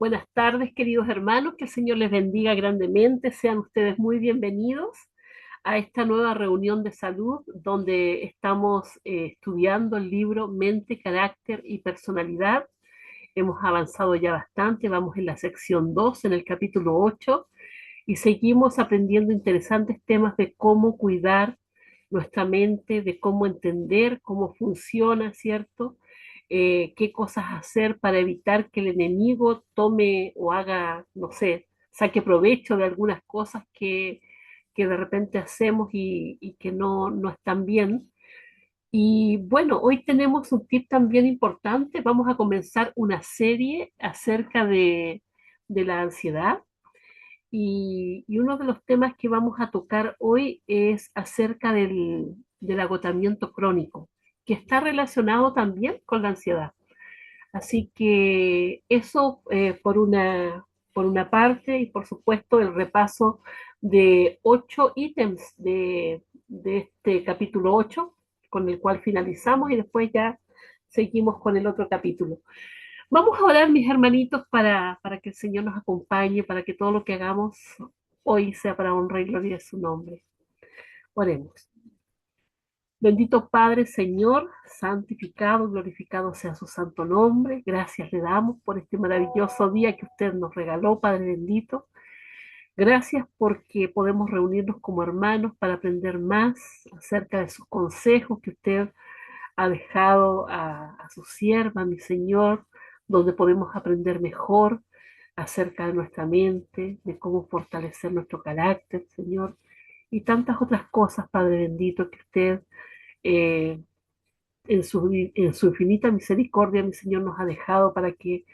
Buenas tardes, queridos hermanos, que el Señor les bendiga grandemente. Sean ustedes muy bienvenidos a esta nueva reunión de salud donde estamos estudiando el libro Mente, Carácter y Personalidad. Hemos avanzado ya bastante, vamos en la sección 2, en el capítulo 8, y seguimos aprendiendo interesantes temas de cómo cuidar nuestra mente, de cómo entender cómo funciona, ¿cierto? Qué cosas hacer para evitar que el enemigo tome o haga, no sé, saque provecho de algunas cosas que de repente hacemos y que no están bien. Y bueno, hoy tenemos un tip también importante. Vamos a comenzar una serie acerca de la ansiedad. Y uno de los temas que vamos a tocar hoy es acerca del agotamiento crónico, que está relacionado también con la ansiedad. Así que eso por una parte, y por supuesto el repaso de 8 ítems de este capítulo 8, con el cual finalizamos y después ya seguimos con el otro capítulo. Vamos a orar, mis hermanitos, para que el Señor nos acompañe, para que todo lo que hagamos hoy sea para honra y gloria de su nombre. Oremos. Bendito Padre, Señor, santificado, glorificado sea su santo nombre. Gracias le damos por este maravilloso día que usted nos regaló, Padre bendito. Gracias porque podemos reunirnos como hermanos para aprender más acerca de sus consejos que usted ha dejado a su sierva, mi Señor, donde podemos aprender mejor acerca de nuestra mente, de cómo fortalecer nuestro carácter, Señor, y tantas otras cosas, Padre bendito, que usted eh, en su infinita misericordia, mi Señor, nos ha dejado para que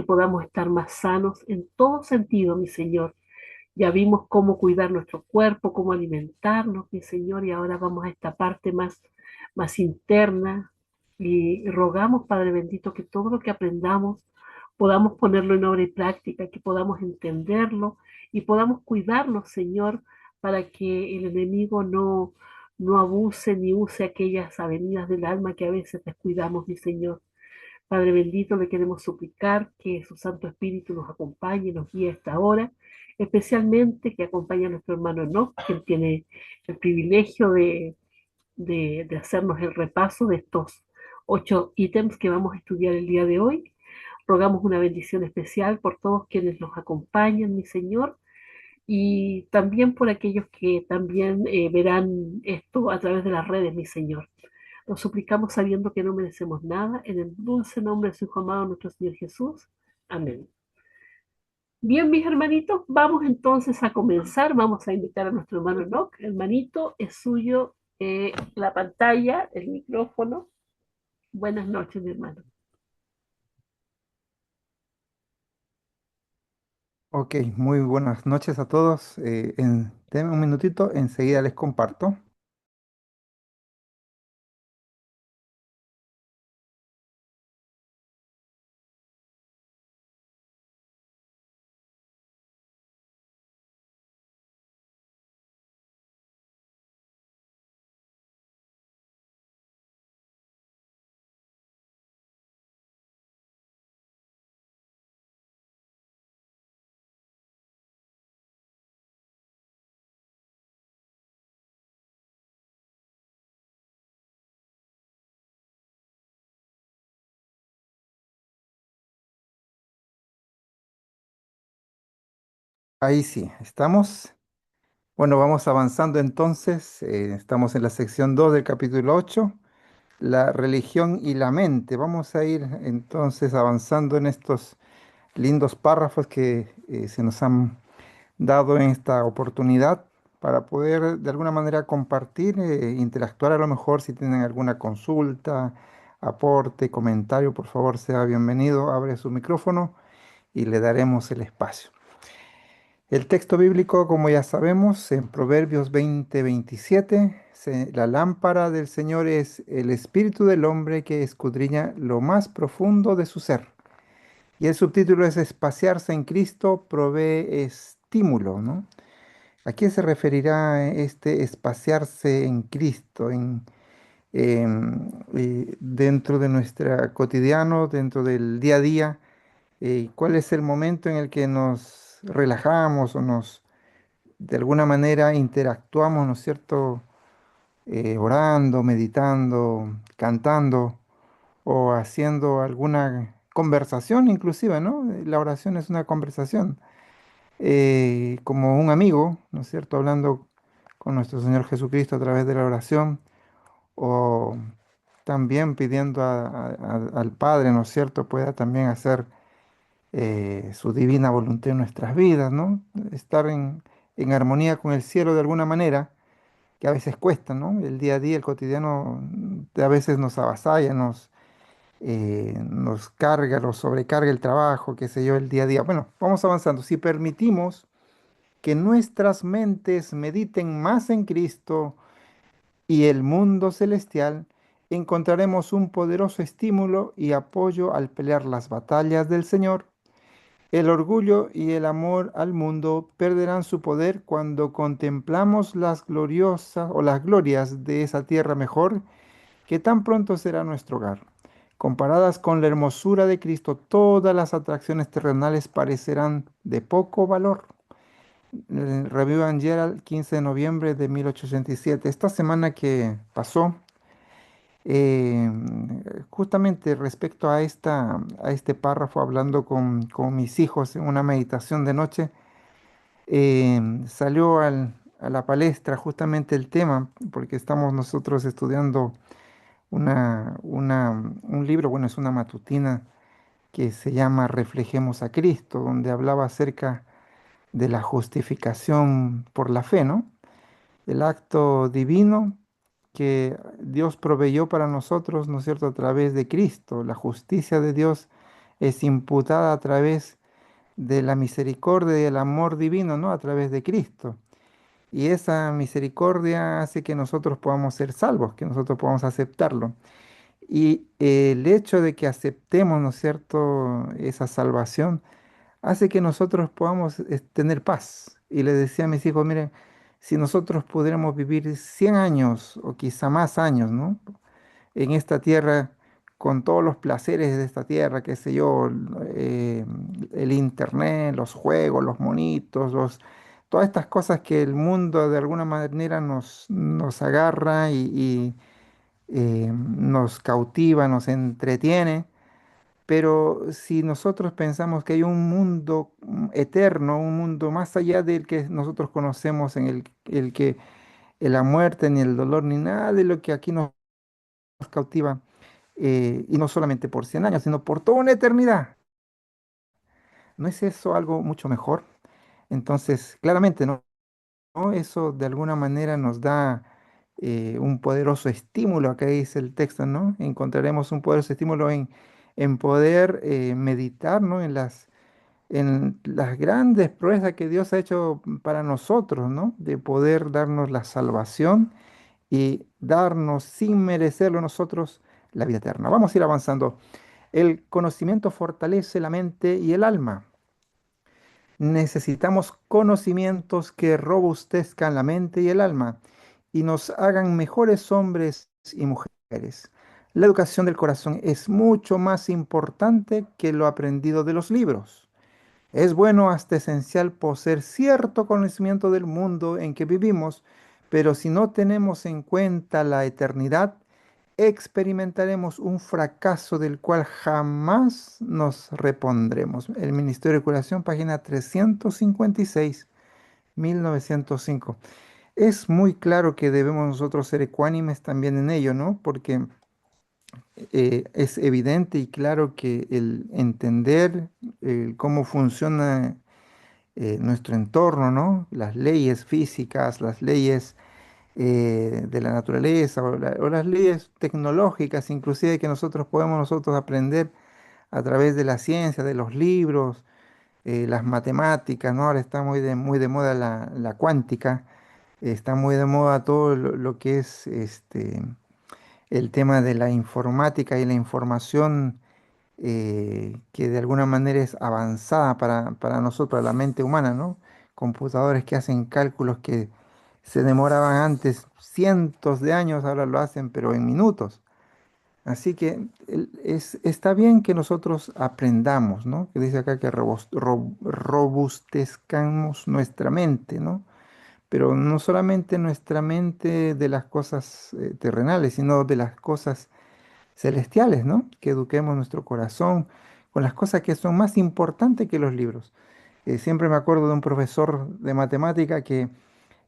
podamos estar más sanos en todo sentido, mi Señor. Ya vimos cómo cuidar nuestro cuerpo, cómo alimentarnos, mi Señor, y ahora vamos a esta parte más interna y rogamos, Padre bendito, que todo lo que aprendamos podamos ponerlo en obra y práctica, que podamos entenderlo y podamos cuidarnos, Señor, para que el enemigo no abuse ni use aquellas avenidas del alma que a veces descuidamos, mi Señor. Padre bendito, le queremos suplicar que su Santo Espíritu nos acompañe y nos guíe a esta hora, especialmente que acompañe a nuestro hermano Enoch, quien tiene el privilegio de hacernos el repaso de estos 8 ítems que vamos a estudiar el día de hoy. Rogamos una bendición especial por todos quienes nos acompañan, mi Señor, y también por aquellos que también verán esto a través de las redes, mi Señor. Lo suplicamos sabiendo que no merecemos nada, en el dulce nombre de su Hijo amado, nuestro Señor Jesús. Amén. Bien, mis hermanitos, vamos entonces a comenzar. Vamos a invitar a nuestro hermano Enoch. Hermanito, es suyo la pantalla, el micrófono. Buenas noches, mi hermano. Ok, muy buenas noches a todos. Denme un minutito, enseguida les comparto. Ahí sí, estamos. Bueno, vamos avanzando entonces. Estamos en la sección 2 del capítulo 8, la religión y la mente. Vamos a ir entonces avanzando en estos lindos párrafos que se nos han dado en esta oportunidad para poder de alguna manera compartir, interactuar a lo mejor si tienen alguna consulta, aporte, comentario, por favor sea bienvenido, abre su micrófono y le daremos el espacio. El texto bíblico, como ya sabemos, en Proverbios 20:27, la lámpara del Señor es el espíritu del hombre que escudriña lo más profundo de su ser. Y el subtítulo es Espaciarse en Cristo provee estímulo, ¿no? ¿A qué se referirá este espaciarse en Cristo, dentro de nuestro cotidiano, dentro del día a día? ¿Cuál es el momento en el que nos relajamos o nos, de alguna manera, interactuamos, ¿no es cierto? Orando, meditando, cantando o haciendo alguna conversación inclusive, ¿no? La oración es una conversación, como un amigo, ¿no es cierto? Hablando con nuestro Señor Jesucristo a través de la oración o también pidiendo al Padre, ¿no es cierto?, pueda también hacer su divina voluntad en nuestras vidas, ¿no? Estar en armonía con el cielo de alguna manera, que a veces cuesta, ¿no? El día a día, el cotidiano, a veces nos avasalla, nos carga, nos sobrecarga el trabajo, qué sé yo, el día a día. Bueno, vamos avanzando. Si permitimos que nuestras mentes mediten más en Cristo y el mundo celestial, encontraremos un poderoso estímulo y apoyo al pelear las batallas del Señor. El orgullo y el amor al mundo perderán su poder cuando contemplamos las gloriosas o las glorias de esa tierra mejor que tan pronto será nuestro hogar. Comparadas con la hermosura de Cristo, todas las atracciones terrenales parecerán de poco valor. Review and Gerald, 15 de noviembre de 1867. Esta semana que pasó, eh, justamente respecto a este párrafo, hablando con mis hijos en una meditación de noche, salió a la palestra justamente el tema, porque estamos nosotros estudiando un libro, bueno, es una matutina que se llama Reflejemos a Cristo, donde hablaba acerca de la justificación por la fe, ¿no? El acto divino que Dios proveyó para nosotros, ¿no es cierto?, a través de Cristo. La justicia de Dios es imputada a través de la misericordia y el amor divino, ¿no? A través de Cristo. Y esa misericordia hace que nosotros podamos ser salvos, que nosotros podamos aceptarlo. Y el hecho de que aceptemos, ¿no es cierto?, esa salvación, hace que nosotros podamos tener paz. Y le decía a mis hijos, miren, si nosotros pudiéramos vivir 100 años o quizá más años, ¿no?, en esta tierra, con todos los placeres de esta tierra, qué sé yo, el internet, los juegos, los monitos, todas estas cosas que el mundo de alguna manera nos agarra y nos cautiva, nos entretiene. Pero si nosotros pensamos que hay un mundo eterno, un mundo más allá del que nosotros conocemos, en el que la muerte, ni el dolor, ni nada de lo que aquí nos cautiva, y no solamente por 100 años, sino por toda una eternidad, ¿no es eso algo mucho mejor? Entonces, claramente, ¿no? ¿No? Eso de alguna manera nos da un poderoso estímulo, acá dice el texto, ¿no? Encontraremos un poderoso estímulo en poder meditar, ¿no?, en las grandes proezas que Dios ha hecho para nosotros, ¿no? De poder darnos la salvación y darnos sin merecerlo nosotros la vida eterna. Vamos a ir avanzando. El conocimiento fortalece la mente y el alma. Necesitamos conocimientos que robustezcan la mente y el alma y nos hagan mejores hombres y mujeres. La educación del corazón es mucho más importante que lo aprendido de los libros. Es bueno hasta esencial poseer cierto conocimiento del mundo en que vivimos, pero si no tenemos en cuenta la eternidad, experimentaremos un fracaso del cual jamás nos repondremos. El Ministerio de Curación, página 356, 1905. Es muy claro que debemos nosotros ser ecuánimes también en ello, ¿no? Porque es evidente y claro que el entender cómo funciona nuestro entorno, ¿no? Las leyes físicas, las leyes de la naturaleza o las leyes tecnológicas, inclusive que nosotros podemos nosotros aprender a través de la ciencia, de los libros, las matemáticas, ¿no? Ahora está muy de moda la cuántica, está muy de moda todo lo que es el tema de la informática y la información, que de alguna manera es avanzada para nosotros, la mente humana, ¿no? Computadores que hacen cálculos que se demoraban antes cientos de años, ahora lo hacen, pero en minutos. Así que está bien que nosotros aprendamos, ¿no? Que dice acá que robustezcamos nuestra mente, ¿no? Pero no solamente nuestra mente de las cosas terrenales, sino de las cosas celestiales, ¿no? Que eduquemos nuestro corazón con las cosas que son más importantes que los libros. Siempre me acuerdo de un profesor de matemática que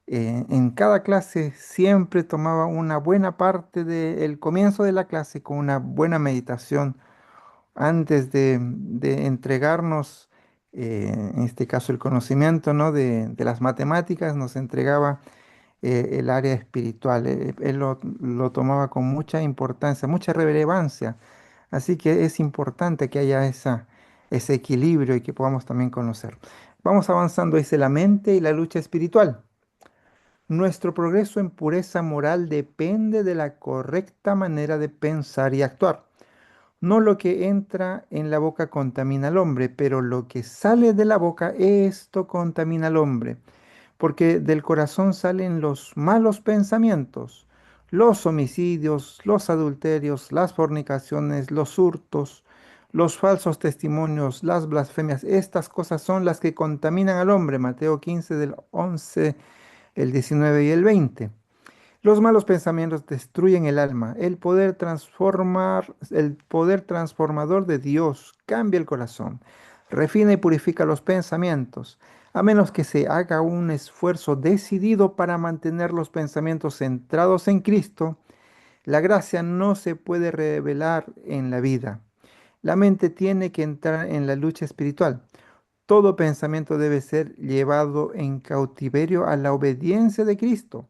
en cada clase siempre tomaba una buena parte del comienzo de la clase con una buena meditación antes de entregarnos, en este caso el conocimiento, ¿no? De las matemáticas, nos entregaba el área espiritual. Él lo tomaba con mucha importancia, mucha relevancia. Así que es importante que haya ese equilibrio y que podamos también conocer. Vamos avanzando, dice la mente y la lucha espiritual. Nuestro progreso en pureza moral depende de la correcta manera de pensar y actuar. No lo que entra en la boca contamina al hombre, pero lo que sale de la boca, esto contamina al hombre, porque del corazón salen los malos pensamientos, los homicidios, los adulterios, las fornicaciones, los hurtos, los falsos testimonios, las blasfemias. Estas cosas son las que contaminan al hombre. Mateo 15 del 11, el 19 y el 20. Los malos pensamientos destruyen el alma. El poder transformador de Dios cambia el corazón, refina y purifica los pensamientos, a menos que se haga un esfuerzo decidido para mantener los pensamientos centrados en Cristo. La gracia no se puede revelar en la vida. La mente tiene que entrar en la lucha espiritual. Todo pensamiento debe ser llevado en cautiverio a la obediencia de Cristo.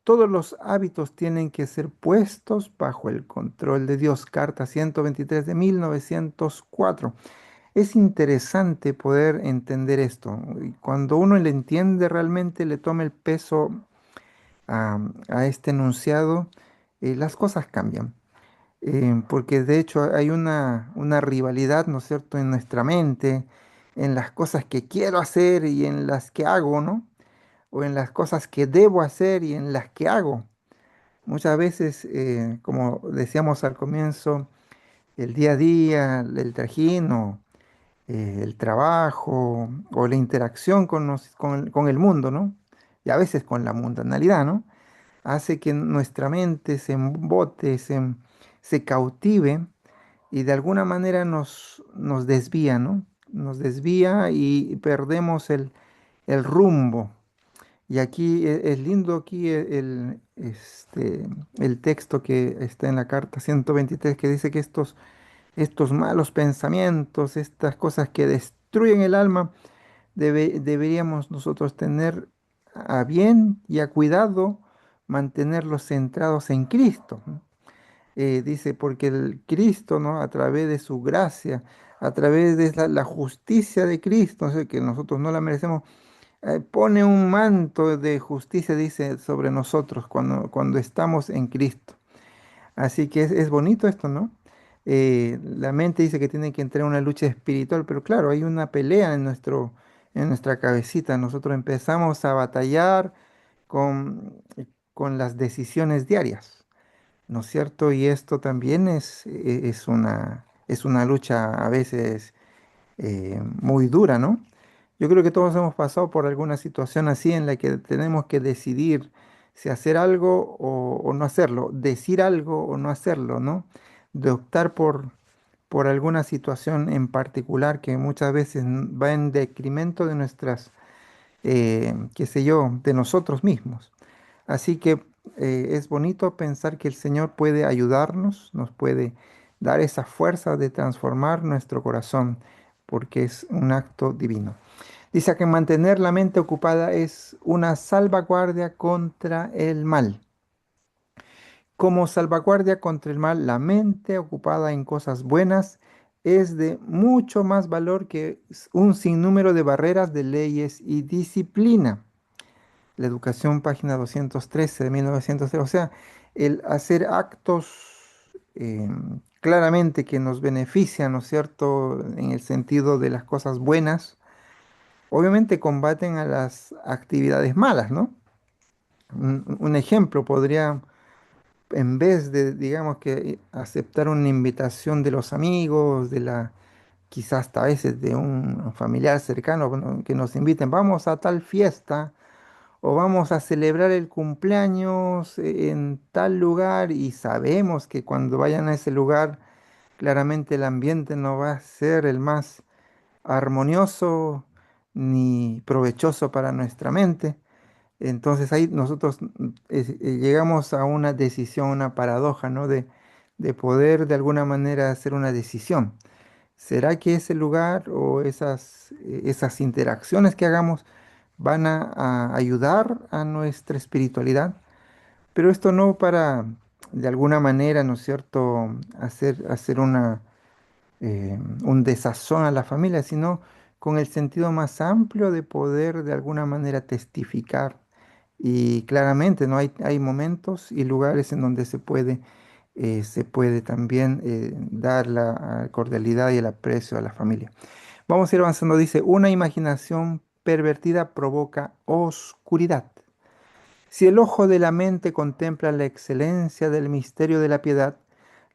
Todos los hábitos tienen que ser puestos bajo el control de Dios. Carta 123 de 1904. Es interesante poder entender esto. Y cuando uno le entiende realmente, le toma el peso a este enunciado, las cosas cambian. Porque de hecho hay una rivalidad, ¿no es cierto?, en nuestra mente, en las cosas que quiero hacer y en las que hago, ¿no? O en las cosas que debo hacer y en las que hago. Muchas veces, como decíamos al comienzo, el día a día, el trajín o el trabajo o la interacción con el mundo, ¿no? Y a veces con la mundanalidad, ¿no? Hace que nuestra mente se embote, se cautive y de alguna manera nos desvía, ¿no? Nos desvía y perdemos el rumbo. Y aquí es lindo aquí el texto que está en la carta 123 que dice que estos malos pensamientos, estas cosas que destruyen el alma, deberíamos nosotros tener a bien y a cuidado mantenerlos centrados en Cristo, ¿no? Dice, porque el Cristo, ¿no? A través de su gracia, a través de la justicia de Cristo, o sea, que nosotros no la merecemos, pone un manto de justicia, dice, sobre nosotros cuando estamos en Cristo. Así que es bonito esto, ¿no? La mente dice que tiene que entrar en una lucha espiritual, pero claro, hay una pelea en nuestra cabecita. Nosotros empezamos a batallar con las decisiones diarias, ¿no es cierto? Y esto también es una lucha a veces muy dura, ¿no? Yo creo que todos hemos pasado por alguna situación así en la que tenemos que decidir si hacer algo o no hacerlo, decir algo o no hacerlo, ¿no? De optar por alguna situación en particular que muchas veces va en detrimento de qué sé yo, de nosotros mismos. Así que es bonito pensar que el Señor puede ayudarnos, nos puede dar esa fuerza de transformar nuestro corazón, porque es un acto divino. Dice que mantener la mente ocupada es una salvaguardia contra el mal. Como salvaguardia contra el mal, la mente ocupada en cosas buenas es de mucho más valor que un sinnúmero de barreras de leyes y disciplina. La educación, página 213 de 1903. O sea, el hacer actos claramente que nos benefician, ¿no es cierto?, en el sentido de las cosas buenas, obviamente combaten a las actividades malas, ¿no? Un ejemplo en vez de, digamos que aceptar una invitación de los amigos, quizás hasta a veces de un familiar cercano, ¿no?, que nos inviten, vamos a tal fiesta o vamos a celebrar el cumpleaños en tal lugar, y sabemos que cuando vayan a ese lugar, claramente el ambiente no va a ser el más armonioso ni provechoso para nuestra mente. Entonces ahí nosotros llegamos a una decisión, una paradoja, ¿no? De poder de alguna manera hacer una decisión. ¿Será que ese lugar o esas interacciones que hagamos van a ayudar a nuestra espiritualidad? Pero esto no para, de alguna manera, ¿no es cierto?, hacer un desazón a la familia, sino con el sentido más amplio de poder de alguna manera testificar. Y claramente, ¿no? Hay momentos y lugares en donde se puede también dar la cordialidad y el aprecio a la familia. Vamos a ir avanzando. Dice, una imaginación pervertida provoca oscuridad. Si el ojo de la mente contempla la excelencia del misterio de la piedad,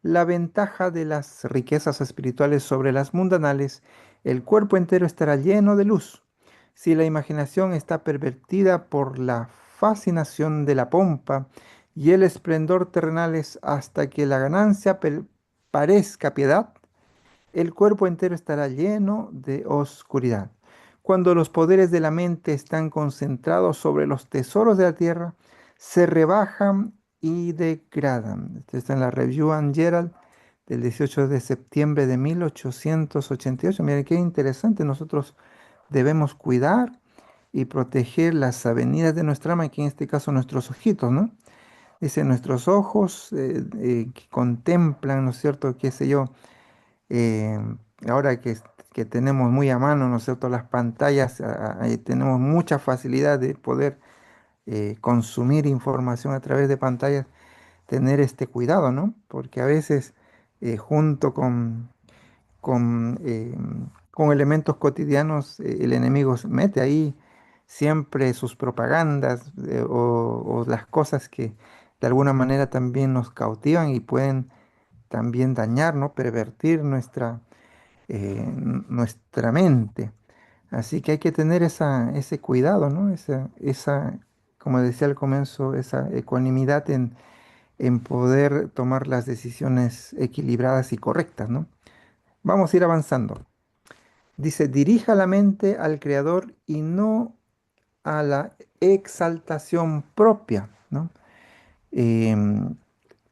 la ventaja de las riquezas espirituales sobre las mundanales, el cuerpo entero estará lleno de luz. Si la imaginación está pervertida por la fascinación de la pompa y el esplendor terrenales hasta que la ganancia parezca piedad, el cuerpo entero estará lleno de oscuridad. Cuando los poderes de la mente están concentrados sobre los tesoros de la tierra, se rebajan y degradan. Esto está en la Review and Herald del 18 de septiembre de 1888. Miren qué interesante. Nosotros debemos cuidar y proteger las avenidas de nuestra alma, que en este caso nuestros ojitos, ¿no? Dice, nuestros ojos que contemplan, ¿no es cierto?, qué sé yo, eh, ahora que tenemos muy a mano, ¿no es cierto?, las pantallas, tenemos mucha facilidad de poder consumir información a través de pantallas, tener este cuidado, ¿no? Porque a veces junto con elementos cotidianos, el enemigo se mete ahí siempre sus propagandas, o las cosas que de alguna manera también nos cautivan y pueden también dañar, ¿no?, pervertir nuestra mente. Así que hay que tener ese cuidado, ¿no? Como decía al comienzo, esa ecuanimidad en poder tomar las decisiones equilibradas y correctas, ¿no? Vamos a ir avanzando. Dice, dirija la mente al Creador y no a la exaltación propia, ¿no? Em,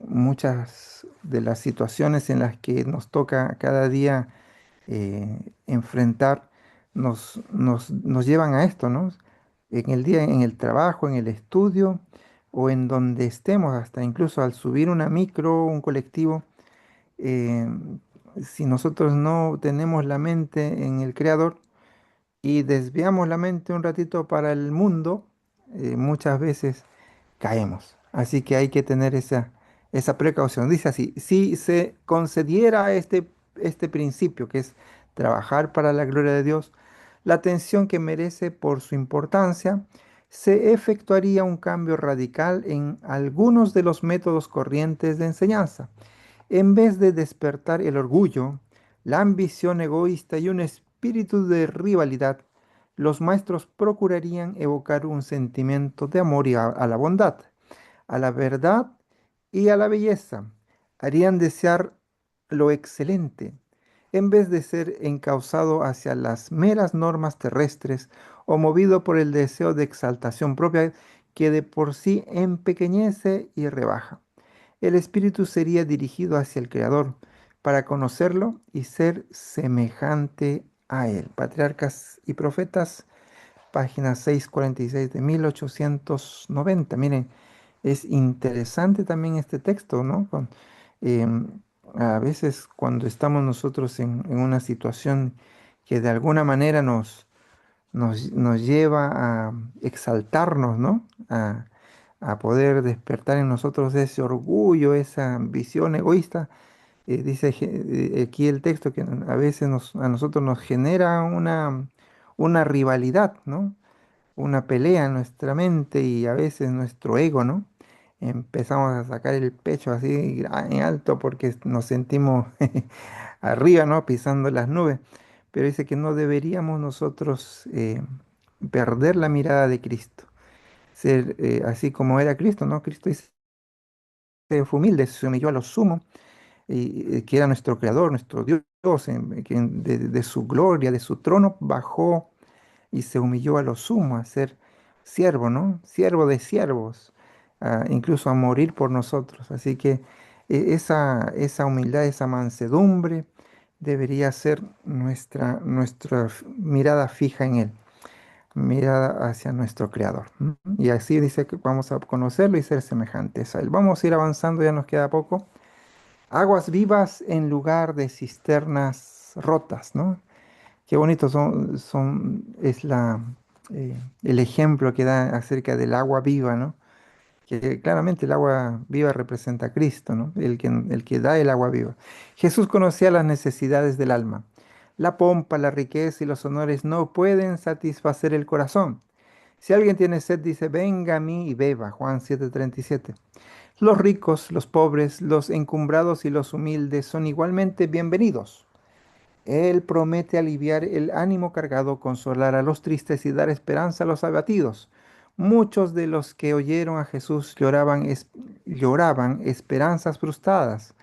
Muchas de las situaciones en las que nos toca cada día enfrentar nos llevan a esto, ¿no? En el día, en el trabajo, en el estudio o en donde estemos, hasta incluso al subir una micro, un colectivo, eh, si nosotros no tenemos la mente en el Creador y desviamos la mente un ratito para el mundo, muchas veces caemos. Así que hay que tener esa precaución. Dice así, si se concediera este principio, que es trabajar para la gloria de Dios, la atención que merece por su importancia, se efectuaría un cambio radical en algunos de los métodos corrientes de enseñanza. En vez de despertar el orgullo, la ambición egoísta y un espíritu de rivalidad, los maestros procurarían evocar un sentimiento de amor y a la bondad, a la verdad y a la belleza. Harían desear lo excelente, en vez de ser encauzado hacia las meras normas terrestres o movido por el deseo de exaltación propia que de por sí empequeñece y rebaja. El espíritu sería dirigido hacia el Creador para conocerlo y ser semejante a Él. Patriarcas y Profetas, página 646 de 1890. Miren, es interesante también este texto, ¿no? Em, a veces cuando estamos nosotros en una situación que de alguna manera nos lleva a exaltarnos, ¿no? A poder despertar en nosotros ese orgullo, esa ambición egoísta. Dice aquí el texto que a veces a nosotros nos genera una rivalidad, ¿no? Una pelea en nuestra mente y a veces nuestro ego, ¿no? empezamos a sacar el pecho así en alto porque nos sentimos arriba, ¿no? Pisando las nubes. Pero dice que no deberíamos nosotros perder la mirada de Cristo, ser así como era Cristo, ¿no? Cristo dice, fue humilde, se humilló a lo sumo, y, que era nuestro creador, nuestro Dios, que de su gloria, de su trono, bajó y se humilló a lo sumo, a ser siervo, ¿no? Siervo de siervos, incluso a morir por nosotros. Así que esa humildad, esa mansedumbre debería ser nuestra mirada fija en Él, mirada hacia nuestro Creador. ¿M? Y así dice que vamos a conocerlo y ser semejantes a Él. Vamos a ir avanzando, ya nos queda poco. Aguas vivas en lugar de cisternas rotas, ¿no? Qué bonitos es el ejemplo que da acerca del agua viva, ¿no? Que claramente el agua viva representa a Cristo, ¿no? El que da el agua viva. Jesús conocía las necesidades del alma. La pompa, la riqueza y los honores no pueden satisfacer el corazón. Si alguien tiene sed, dice, venga a mí y beba. Juan 7:37. Los ricos, los pobres, los encumbrados y los humildes son igualmente bienvenidos. Él promete aliviar el ánimo cargado, consolar a los tristes y dar esperanza a los abatidos. Muchos de los que oyeron a Jesús lloraban esperanzas frustradas.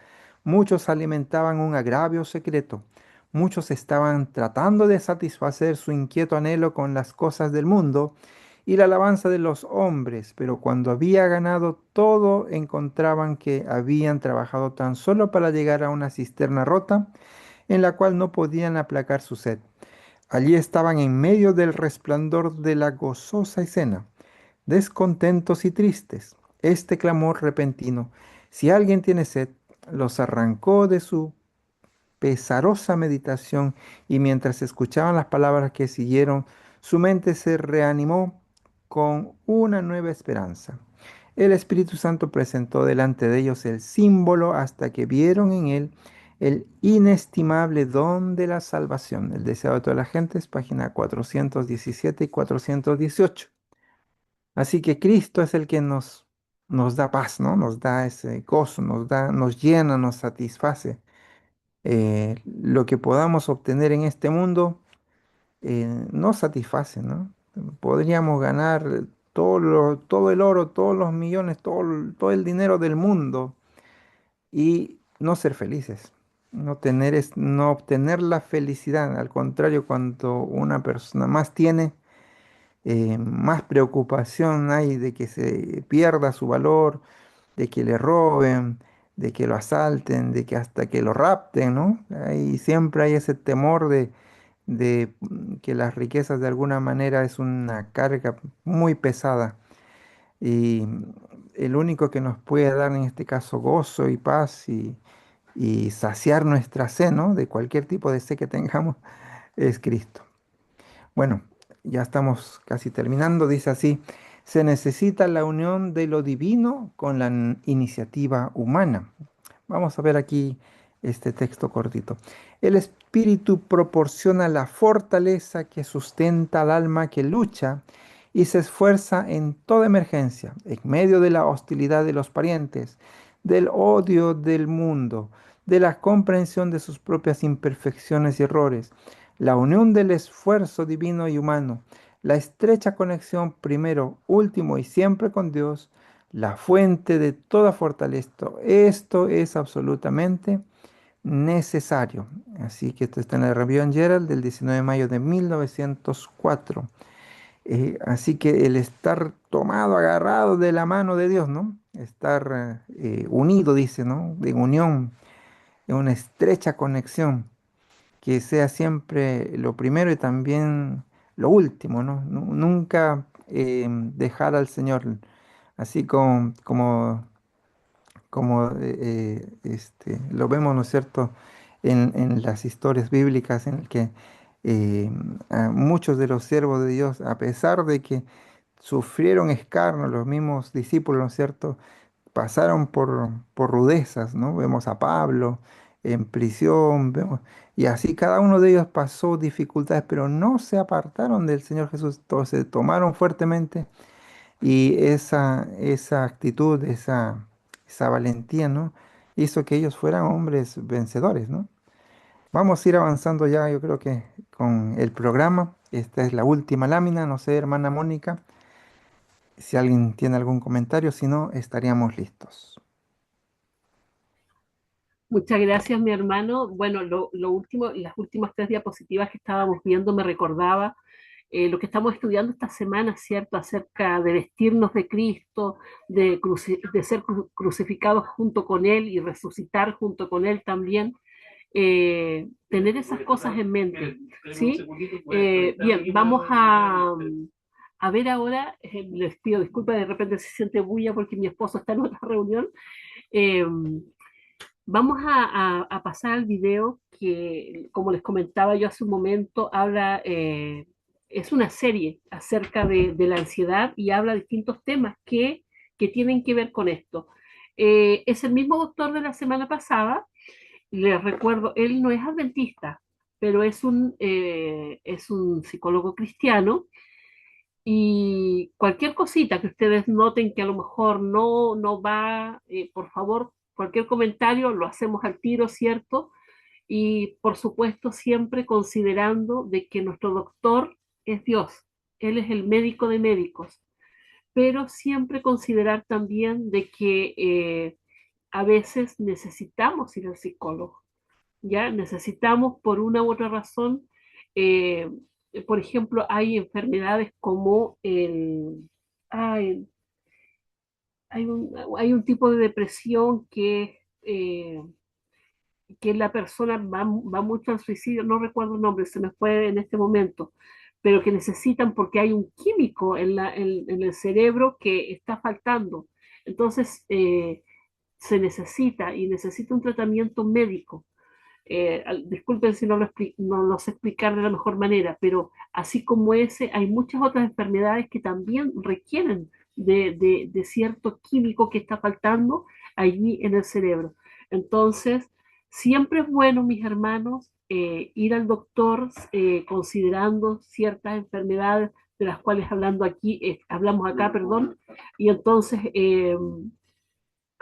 Muchos alimentaban un agravio secreto. Muchos estaban tratando de satisfacer su inquieto anhelo con las cosas del mundo y la alabanza de los hombres, pero cuando había ganado todo encontraban que habían trabajado tan solo para llegar a una cisterna rota en la cual no podían aplacar su sed. Allí estaban en medio del resplandor de la gozosa escena, descontentos y tristes. Este clamor repentino, si alguien tiene sed, los arrancó de su pesarosa meditación y mientras escuchaban las palabras que siguieron, su mente se reanimó con una nueva esperanza. El Espíritu Santo presentó delante de ellos el símbolo hasta que vieron en él el inestimable don de la salvación. El deseo de toda la gente es página 417 y 418. Así que Cristo es el que nos da paz, ¿no? Nos da ese gozo, nos llena, nos satisface. Lo que podamos obtener en este mundo nos satisface, ¿no? Podríamos ganar todo el oro, todos los millones, todo el dinero del mundo y no ser felices, no obtener la felicidad. Al contrario, cuanto una persona más tiene, más preocupación hay de que se pierda su valor, de que le roben, de que lo asalten, de que hasta que lo rapten, ¿no? Ahí siempre hay ese temor de que las riquezas de alguna manera es una carga muy pesada y el único que nos puede dar en este caso gozo y paz y saciar nuestra sed, ¿no? De cualquier tipo de sed que tengamos es Cristo. Bueno, ya estamos casi terminando. Dice así, se necesita la unión de lo divino con la iniciativa humana. Vamos a ver aquí este texto cortito. El Espíritu proporciona la fortaleza que sustenta al alma que lucha y se esfuerza en toda emergencia, en medio de la hostilidad de los parientes, del odio del mundo, de la comprensión de sus propias imperfecciones y errores, la unión del esfuerzo divino y humano, la estrecha conexión primero, último y siempre con Dios, la fuente de toda fortaleza. Esto es absolutamente necesario. Así que esto está en la Review Gerald del 19 de mayo de 1904. Así que el estar tomado, agarrado de la mano de Dios, ¿no? Estar unido, dice, ¿no? De unión, en una estrecha conexión, que sea siempre lo primero y también lo último, ¿no? Nunca dejar al Señor, así como lo vemos, ¿no es cierto?, en las historias bíblicas en el que eh, a muchos de los siervos de Dios, a pesar de que sufrieron escarnio, los mismos discípulos, ¿no es cierto?, pasaron por rudezas, ¿no? Vemos a Pablo en prisión, y así cada uno de ellos pasó dificultades, pero no se apartaron del Señor Jesús, todos se tomaron fuertemente Y esa actitud, esa valentía, ¿no? Hizo que ellos fueran hombres vencedores, ¿no? Vamos a ir avanzando ya, yo creo que con el programa. Esta es la última lámina, no sé, hermana Mónica, si alguien tiene algún comentario, si no, estaríamos listos. Muchas gracias, mi hermano. Bueno, lo último, las últimas tres diapositivas que estábamos viendo me recordaba lo que estamos estudiando esta semana, ¿cierto? Acerca de vestirnos de Cristo, de ser crucificados junto con Él y resucitar junto con Él también. Tener esas cosas en mente, ¿sí? Bien, vamos a ver ahora, les pido disculpas, de repente se siente bulla porque mi esposo está en otra reunión. Eh, Vamos a pasar al video que, como les comentaba yo hace un momento, habla, es una serie acerca de la ansiedad y habla de distintos temas que tienen que ver con esto. Es el mismo doctor de la semana pasada, les recuerdo, él no es adventista, pero es un psicólogo cristiano y cualquier cosita que ustedes noten que a lo mejor no va, por favor, cualquier comentario lo hacemos al tiro, ¿cierto? Y por supuesto siempre considerando de que nuestro doctor es Dios, Él es el médico de médicos, pero siempre considerar también de que a veces necesitamos ir al psicólogo, ¿ya? Necesitamos por una u otra razón, eh, por ejemplo, hay enfermedades como hay, hay un tipo de depresión que la persona va mucho al suicidio, no recuerdo el nombre, se me fue en este momento, pero que necesitan porque hay un químico en el cerebro que está faltando. Entonces, se necesita y necesita un tratamiento médico. Disculpen si no lo sé explicar de la mejor manera, pero así como ese, hay muchas otras enfermedades que también requieren de cierto químico que está faltando allí en el cerebro. Entonces, siempre es bueno, mis hermanos, ir al doctor considerando ciertas enfermedades de las cuales hablamos acá, perdón, y entonces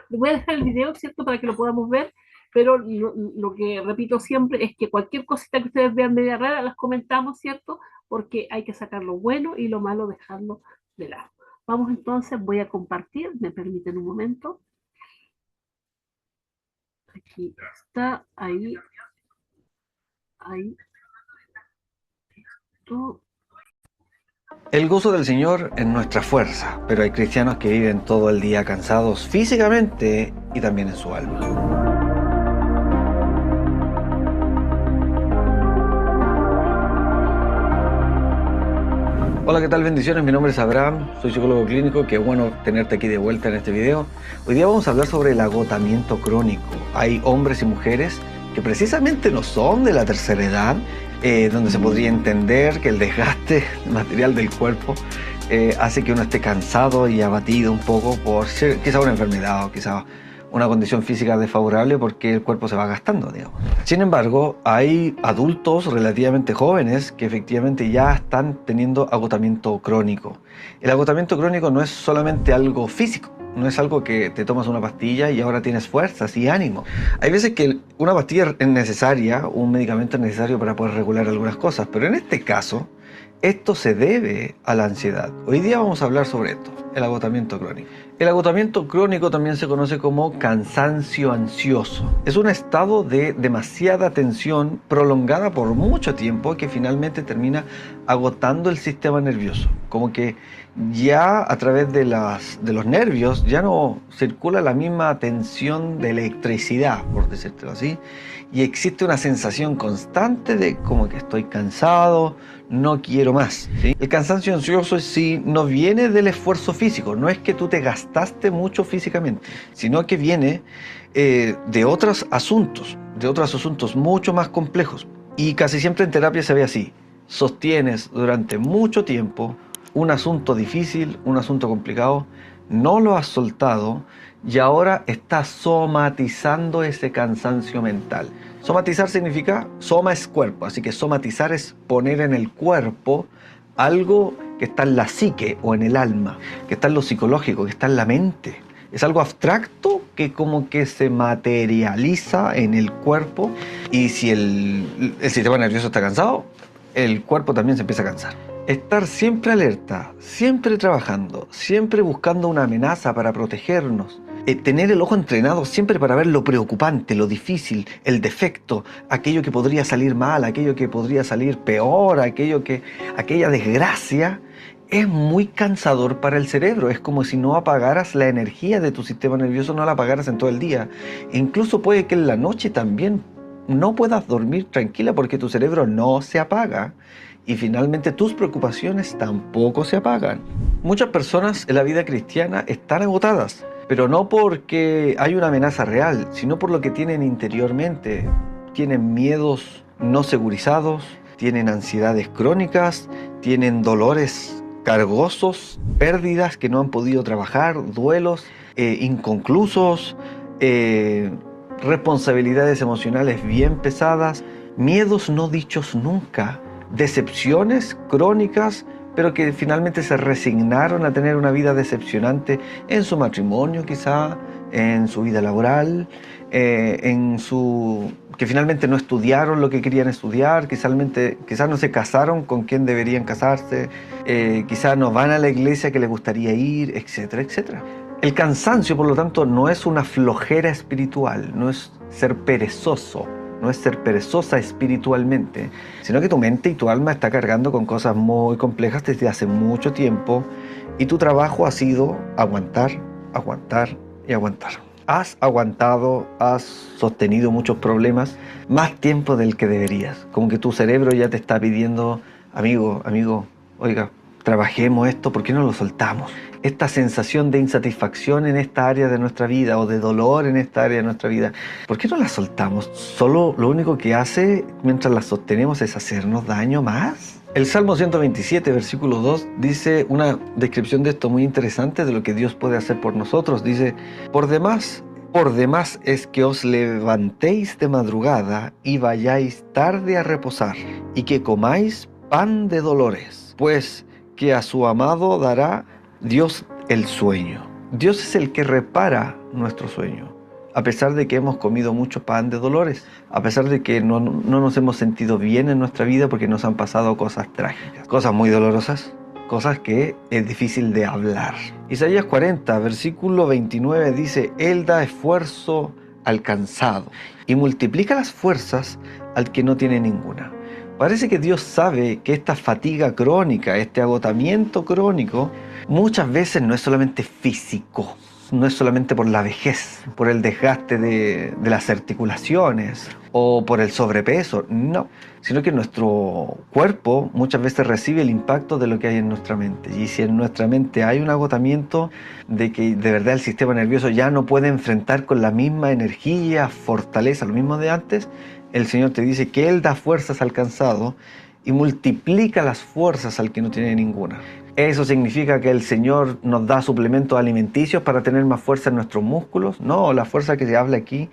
voy a dejar el video, ¿cierto? Para que lo podamos ver, pero lo que repito siempre es que cualquier cosita que ustedes vean media rara, las comentamos, ¿cierto? Porque hay que sacar lo bueno y lo malo dejarlo de lado. Vamos entonces, voy a compartir, me permiten un momento. Aquí está, ahí, todo. El gozo del Señor es nuestra fuerza, pero hay cristianos que viven todo el día cansados físicamente y también en su alma. Hola, ¿qué tal? Bendiciones, mi nombre es Abraham, soy psicólogo clínico, qué bueno tenerte aquí de vuelta en este video. Hoy día vamos a hablar sobre el agotamiento crónico. Hay hombres y mujeres que precisamente no son de la tercera edad, donde se podría entender que el desgaste material del cuerpo hace que uno esté cansado y abatido un poco por quizá una enfermedad o quizá una condición física desfavorable porque el cuerpo se va gastando, digamos. Sin embargo, hay adultos relativamente jóvenes que efectivamente ya están teniendo agotamiento crónico. El agotamiento crónico no es solamente algo físico, no es algo que te tomas una pastilla y ahora tienes fuerzas y ánimo. Hay veces que una pastilla es necesaria, un medicamento es necesario para poder regular algunas cosas, pero en este caso, esto se debe a la ansiedad. Hoy día vamos a hablar sobre esto, el agotamiento crónico. El agotamiento crónico también se conoce como cansancio ansioso. Es un estado de demasiada tensión prolongada por mucho tiempo que finalmente termina agotando el sistema nervioso. Como que ya a través de los nervios ya no circula la misma tensión de electricidad, por decirlo así, y existe una sensación constante de como que estoy cansado, no quiero más, ¿sí? El cansancio ansioso sí no viene del esfuerzo físico, no es que tú te gastaste mucho físicamente, sino que viene de otros asuntos mucho más complejos. Y casi siempre en terapia se ve así: sostienes durante mucho tiempo un asunto difícil, un asunto complicado, no lo has soltado y ahora estás somatizando ese cansancio mental. Somatizar significa, soma es cuerpo, así que somatizar es poner en el cuerpo algo que está en la psique o en el alma, que está en lo psicológico, que está en la mente. Es algo abstracto que como que se materializa en el cuerpo, y si el sistema nervioso está cansado, el cuerpo también se empieza a cansar. Estar siempre alerta, siempre trabajando, siempre buscando una amenaza para protegernos. Tener el ojo entrenado siempre para ver lo preocupante, lo difícil, el defecto, aquello que podría salir mal, aquello que podría salir peor, aquella desgracia, es muy cansador para el cerebro. Es como si no apagaras la energía de tu sistema nervioso, no la apagaras en todo el día. E incluso puede que en la noche también no puedas dormir tranquila porque tu cerebro no se apaga. Y finalmente tus preocupaciones tampoco se apagan. Muchas personas en la vida cristiana están agotadas, pero no porque hay una amenaza real, sino por lo que tienen interiormente. Tienen miedos no segurizados, tienen ansiedades crónicas, tienen dolores cargosos, pérdidas que no han podido trabajar, duelos inconclusos, responsabilidades emocionales bien pesadas, miedos no dichos nunca, decepciones crónicas, pero que finalmente se resignaron a tener una vida decepcionante en su matrimonio quizá, en su vida laboral, que finalmente no estudiaron lo que querían estudiar, quizás no se casaron con quien deberían casarse, quizás no van a la iglesia que les gustaría ir, etcétera, etcétera. El cansancio, por lo tanto, no es una flojera espiritual, no es ser perezoso, no es ser perezosa espiritualmente, sino que tu mente y tu alma está cargando con cosas muy complejas desde hace mucho tiempo, y tu trabajo ha sido aguantar, aguantar y aguantar. Has aguantado, has sostenido muchos problemas, más tiempo del que deberías. Como que tu cerebro ya te está pidiendo, amigo, oiga, trabajemos esto, ¿por qué no lo soltamos? Esta sensación de insatisfacción en esta área de nuestra vida o de dolor en esta área de nuestra vida, ¿por qué no la soltamos? Solo lo único que hace mientras la sostenemos es hacernos daño más. El Salmo 127, versículo 2, dice una descripción de esto muy interesante de lo que Dios puede hacer por nosotros. Dice, por demás es que os levantéis de madrugada y vayáis tarde a reposar, y que comáis pan de dolores, pues que a su amado dará Dios el sueño. Dios es el que repara nuestro sueño. A pesar de que hemos comido mucho pan de dolores, a pesar de que no nos hemos sentido bien en nuestra vida porque nos han pasado cosas trágicas, cosas muy dolorosas, cosas que es difícil de hablar. Isaías 40, versículo 29 dice, Él da esfuerzo al cansado y multiplica las fuerzas al que no tiene ninguna. Parece que Dios sabe que esta fatiga crónica, este agotamiento crónico, muchas veces no es solamente físico, no es solamente por la vejez, por el desgaste de las articulaciones o por el sobrepeso, no, sino que nuestro cuerpo muchas veces recibe el impacto de lo que hay en nuestra mente. Y si en nuestra mente hay un agotamiento de que de verdad el sistema nervioso ya no puede enfrentar con la misma energía, fortaleza, lo mismo de antes, el Señor te dice que Él da fuerzas al cansado y multiplica las fuerzas al que no tiene ninguna. ¿Eso significa que el Señor nos da suplementos alimenticios para tener más fuerza en nuestros músculos? No, la fuerza que se habla aquí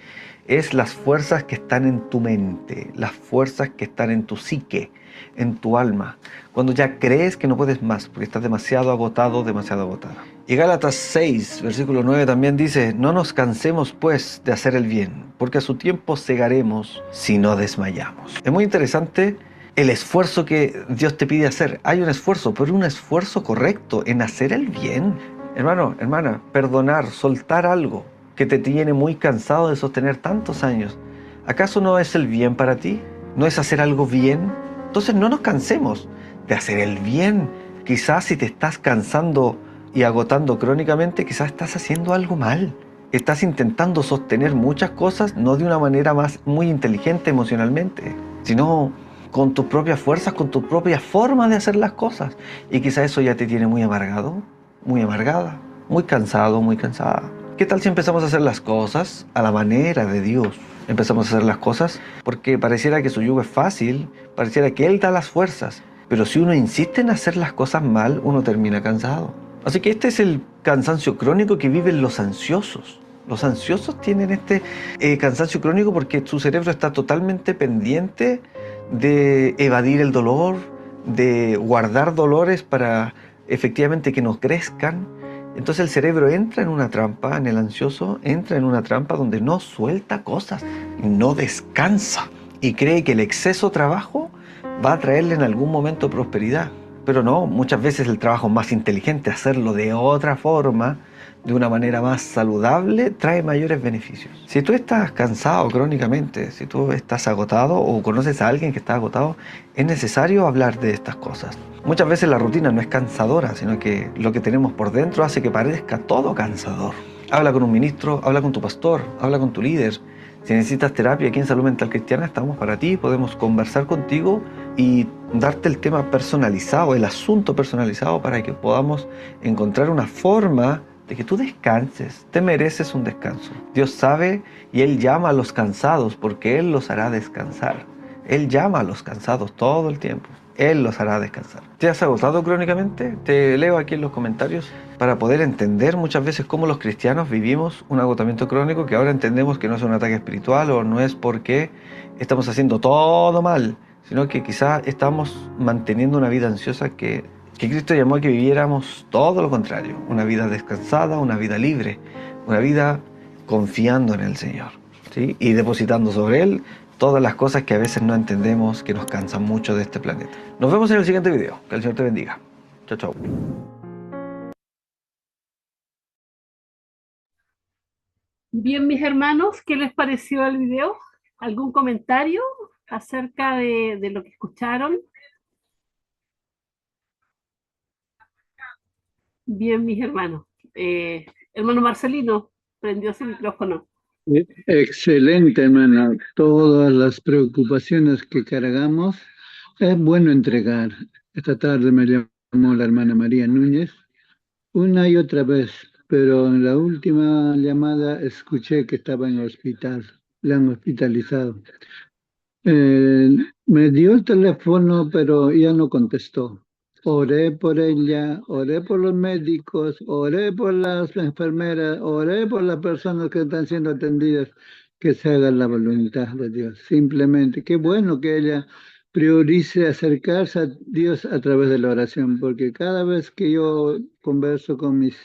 es las fuerzas que están en tu mente, las fuerzas que están en tu psique, en tu alma, cuando ya crees que no puedes más, porque estás demasiado agotado, demasiado agotada. Y Gálatas 6, versículo 9 también dice, no nos cansemos pues de hacer el bien, porque a su tiempo segaremos si no desmayamos. Es muy interesante el esfuerzo que Dios te pide hacer. Hay un esfuerzo, pero un esfuerzo correcto en hacer el bien. Hermano, hermana, perdonar, soltar algo que te tiene muy cansado de sostener tantos años. ¿Acaso no es el bien para ti? ¿No es hacer algo bien? Entonces no nos cansemos de hacer el bien. Quizás si te estás cansando y agotando crónicamente, quizás estás haciendo algo mal. Estás intentando sostener muchas cosas, no de una manera muy inteligente emocionalmente, sino con tus propias fuerzas, con tu propia forma de hacer las cosas. Y quizás eso ya te tiene muy amargado, muy amargada, muy cansado, muy cansada. ¿Qué tal si empezamos a hacer las cosas a la manera de Dios? Empezamos a hacer las cosas porque pareciera que su yugo es fácil, pareciera que Él da las fuerzas. Pero si uno insiste en hacer las cosas mal, uno termina cansado. Así que este es el cansancio crónico que viven los ansiosos. Los ansiosos tienen este cansancio crónico porque su cerebro está totalmente pendiente de evadir el dolor, de guardar dolores para efectivamente que no crezcan, entonces el cerebro entra en una trampa, en el ansioso, entra en una trampa donde no suelta cosas, no descansa y cree que el exceso de trabajo va a traerle en algún momento prosperidad. Pero no, muchas veces el trabajo más inteligente, hacerlo de otra forma, de una manera más saludable, trae mayores beneficios. Si tú estás cansado crónicamente, si tú estás agotado o conoces a alguien que está agotado, es necesario hablar de estas cosas. Muchas veces la rutina no es cansadora, sino que lo que tenemos por dentro hace que parezca todo cansador. Habla con un ministro, habla con tu pastor, habla con tu líder. Si necesitas terapia aquí en Salud Mental Cristiana, estamos para ti, podemos conversar contigo y darte el tema personalizado, el asunto personalizado para que podamos encontrar una forma de que tú descanses. Te mereces un descanso. Dios sabe y Él llama a los cansados porque Él los hará descansar. Él llama a los cansados todo el tiempo. Él los hará descansar. ¿Te has agotado crónicamente? Te leo aquí en los comentarios para poder entender muchas veces cómo los cristianos vivimos un agotamiento crónico, que ahora entendemos que no es un ataque espiritual o no es porque estamos haciendo todo mal, sino que quizás estamos manteniendo una vida ansiosa que Cristo llamó a que viviéramos todo lo contrario, una vida descansada, una vida libre, una vida confiando en el Señor, ¿sí? Y depositando sobre Él todas las cosas que a veces no entendemos, que nos cansan mucho de este planeta. Nos vemos en el siguiente video. Que el Señor te bendiga. Chao, chao. Bien, mis hermanos, ¿qué les pareció el video? ¿Algún comentario acerca de lo que escucharon? Bien, mis hermanos. Hermano Marcelino, prendió su micrófono. Excelente, hermana. Todas las preocupaciones que cargamos es bueno entregar. Esta tarde me llamó la hermana María Núñez una y otra vez, pero en la última llamada escuché que estaba en el hospital, la han hospitalizado. Me dio el teléfono, pero ella no contestó. Oré por ella, oré por los médicos, oré por las enfermeras, oré por las personas que están siendo atendidas, que se haga la voluntad de Dios. Simplemente, qué bueno que ella priorice acercarse a Dios a través de la oración, porque cada vez que yo converso con mis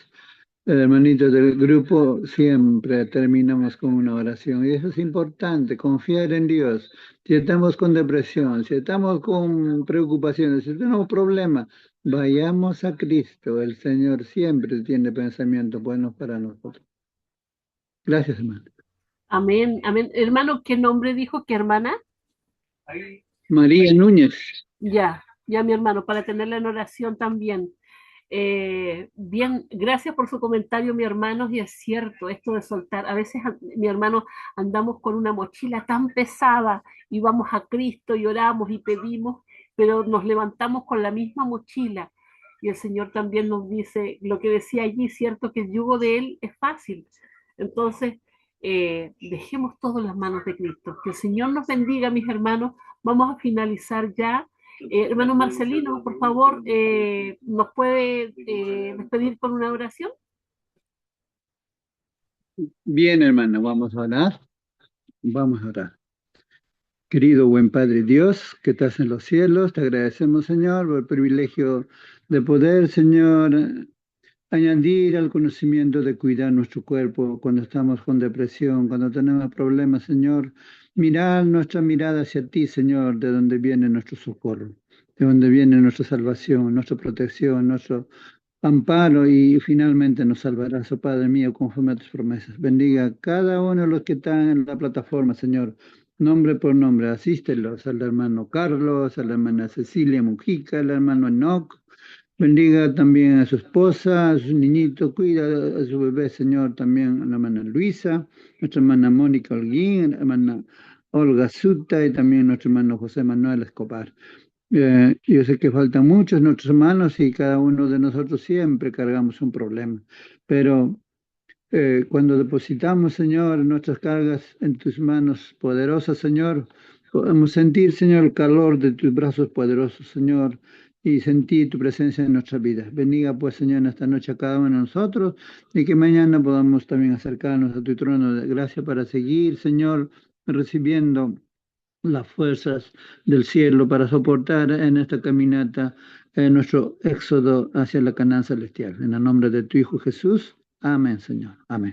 hermanitos del grupo, siempre terminamos con una oración. Y eso es importante, confiar en Dios. Si estamos con depresión, si estamos con preocupaciones, si tenemos problemas, vayamos a Cristo. El Señor siempre tiene pensamientos buenos para nosotros. Gracias, hermano. Amén, amén. Hermano, ¿qué nombre dijo? ¿Qué hermana? María Núñez. Ya, ya mi hermano, para tenerla en oración también. Bien, gracias por su comentario, mi hermano, y es cierto, esto de soltar, a veces mi hermano andamos con una mochila tan pesada y vamos a Cristo y oramos y pedimos, pero nos levantamos con la misma mochila. Y el Señor también nos dice, lo que decía allí, cierto, que el yugo de Él es fácil. Entonces, dejemos todo en las manos de Cristo. Que el Señor nos bendiga, mis hermanos. Vamos a finalizar ya. Hermano Marcelino, por favor, ¿nos puede despedir con una oración? Bien, hermano, vamos a orar. Vamos a orar. Querido buen Padre Dios, que estás en los cielos, te agradecemos, Señor, por el privilegio de poder, Señor, añadir al conocimiento de cuidar nuestro cuerpo cuando estamos con depresión, cuando tenemos problemas, Señor. Mirar nuestra mirada hacia ti, Señor, de donde viene nuestro socorro, de donde viene nuestra salvación, nuestra protección, nuestro amparo y finalmente nos salvarás, oh Padre mío, conforme a tus promesas. Bendiga a cada uno de los que están en la plataforma, Señor, nombre por nombre. Asístelos al hermano Carlos, a la hermana Cecilia Mujica, al hermano Enoch. Bendiga también a su esposa, a su niñito, cuida a su bebé, Señor, también a la hermana Luisa, nuestra hermana Mónica Holguín, la hermana Olga Zuta y también nuestro hermano José Manuel Escobar. Yo sé que faltan muchos nuestros hermanos y cada uno de nosotros siempre cargamos un problema, pero cuando depositamos, Señor, nuestras cargas en tus manos poderosas, Señor, podemos sentir, Señor, el calor de tus brazos poderosos, Señor, y sentir tu presencia en nuestra vida. Bendiga, pues, Señor, en esta noche a cada uno de nosotros y que mañana podamos también acercarnos a tu trono de gracia para seguir, Señor, recibiendo las fuerzas del cielo para soportar en esta caminata nuestro éxodo hacia la Canaán celestial. En el nombre de tu Hijo Jesús. Amén, Señor. Amén.